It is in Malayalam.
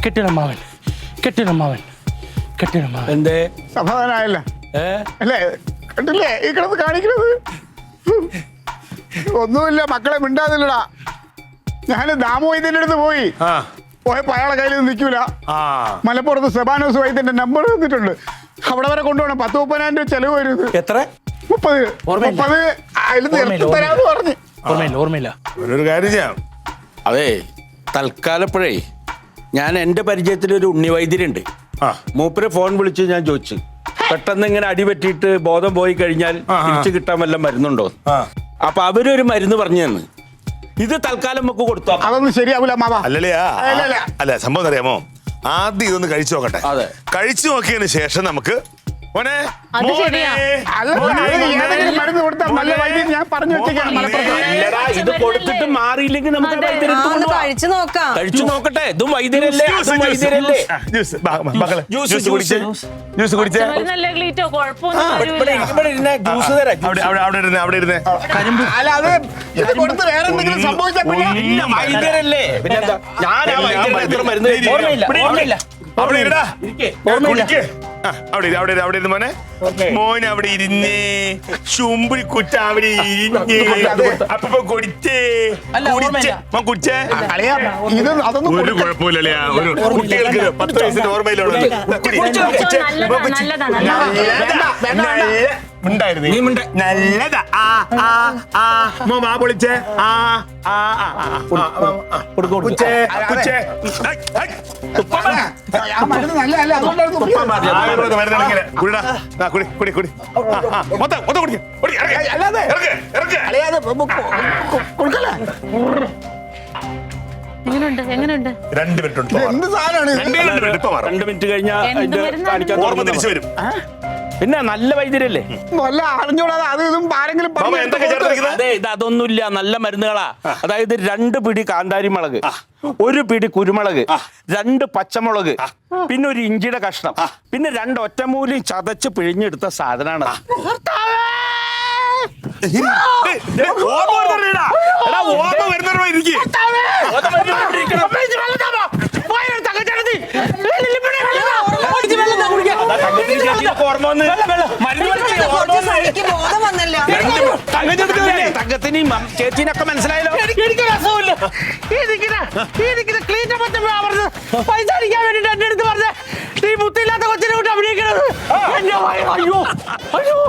കെട്ടിടമാവൻ എന്തേ സമാധാനമായല്ല അല്ലേ? കണ്ടില്ലേ ഈ കിടന്ന് കാണിക്കുന്നത്? ഒന്നുമില്ല, മക്കളെ മിണ്ടാതില്ലടാ. ഞാൻ ദാമോവൈദ്യന്റെ അടുത്ത് പോയപ്പോ അയാളെ കയ്യിൽ നിൽക്കൂല. മലപ്പുറത്ത് സെബാനോസ് വൈദ്യന്റെ നമ്പർ തന്നിട്ടുണ്ട്. അവിടെ വരെ കൊണ്ടുപോകണം. 10-30,000 രൂപ ചെലവ് വരും. എത്ര? 30 അതിൽ നിർത്തി തരാന്ന് പറഞ്ഞു. ഓർമ്മയില്ല. ഒരു കാര്യം ചെയ്യാം. അതെ, തൽക്കാലപ്പോഴേ ഞാൻ എൻ്റെ പരിചയത്തിലൊരു ഉണ്ണിവൈദ്യരുണ്ട്. മൂപ്പര് ഫോൺ വിളിച്ച് ഞാൻ ചോദിച്ചു, പെട്ടെന്ന് ഇങ്ങനെ അടിപറ്റിയിട്ട് ബോധം പോയി കഴിഞ്ഞാൽ തിരിച്ചു കിട്ടാൻ വല്ല മരുന്നുണ്ടോ? അപ്പൊ അവരൊരു മരുന്ന് പറഞ്ഞു തന്നു. ഇത് തൽക്കാലം നമുക്ക് കൊടുത്തു. അതൊന്നും ശരിയാവൂല മാവാ. അല്ല, സംഭവം അറിയാമോ? ആദ്യം ഇതൊന്ന് കഴിച്ചു നോക്കട്ടെ. അതെ, കഴിച്ചു നോക്കിയതിന് ശേഷം നമുക്ക് മരുന്ന് കൊടുത്താൽ നല്ല വൈദ്യം ഞാൻ പറഞ്ഞു വെച്ചേക്കാണ്. ഇത് കൊടുത്തിട്ട് മാറിയില്ലെങ്കിൽ നമുക്ക് കഴിച്ചു നോക്കാം. കഴിച്ചു നോക്കട്ടെ. ഇതും വൈദ്യരല്ലേ? ജ്യൂസ് കുടിച്ചേ. അവിടെ ഇരുന്നേ. അല്ല, അത് ഇത് കൊടുത്ത് വേറെ എന്തെങ്കിലും സംഭവിച്ചാൽ വൈദ്യരല്ലേ? പിന്നെന്താ? ഞാൻ മരുന്ന് ഓർമ്മയില്ല. അവിടെ ഇരുടാ. അവിടെ ഇരുന്ന് മോനെ. മോൻ അവിടെ ഇരുന്നേ. ചുമ്പി കുറ്റ അവിടെ ഇരുന്നേ. അപ്പൊ കുടിച്ചേ. കുടിച്ചേ. ഇത് അതൊന്നും ഒരു കുഴപ്പമില്ലല്ലേ? ഒരു കുട്ടികൾക്ക് 10 വയസ്സിന് ഓർമ്മയിലുള്ളത് നല്ലതാ. മാ പൊളിച്ചേ. മരുന്ന് നല്ലതല്ല, എങ്ങനെയുണ്ട്? 2 മിനിറ്റ് ഉണ്ട്. എന്ത് സാധനമാണ്? 2 മിനിറ്റ് കഴിഞ്ഞാൽ ഓർമ്മ തിരിച്ചു വരും. പിന്നെ നല്ല വൈദ്യരല്ലേ? വല്ല അറിഞ്ഞൂടാതെ അത് ഇതും ആരെങ്കിലും അതെ, ഇത് അതൊന്നുമില്ല, നല്ല മരുന്നുകളാ. അതായത് 2 പിടി കാന്താരി മുളക്, 1 പിടി കുരുമുളക്, 2 പച്ചമുളക്, പിന്നെ 1 ഇഞ്ചിയുടെ കഷ്ണം, പിന്നെ 2 ഒറ്റമൂലിയും ചതച്ച് പിഴിഞ്ഞെടുത്ത സാധനമാണ്. തങ്കത്തിനെയും ചേച്ചീനൊക്കെ മനസ്സിലായല്ലോ. പൈസ അടിക്കാൻ വേണ്ടിട്ട് എന്റെ അടുത്ത്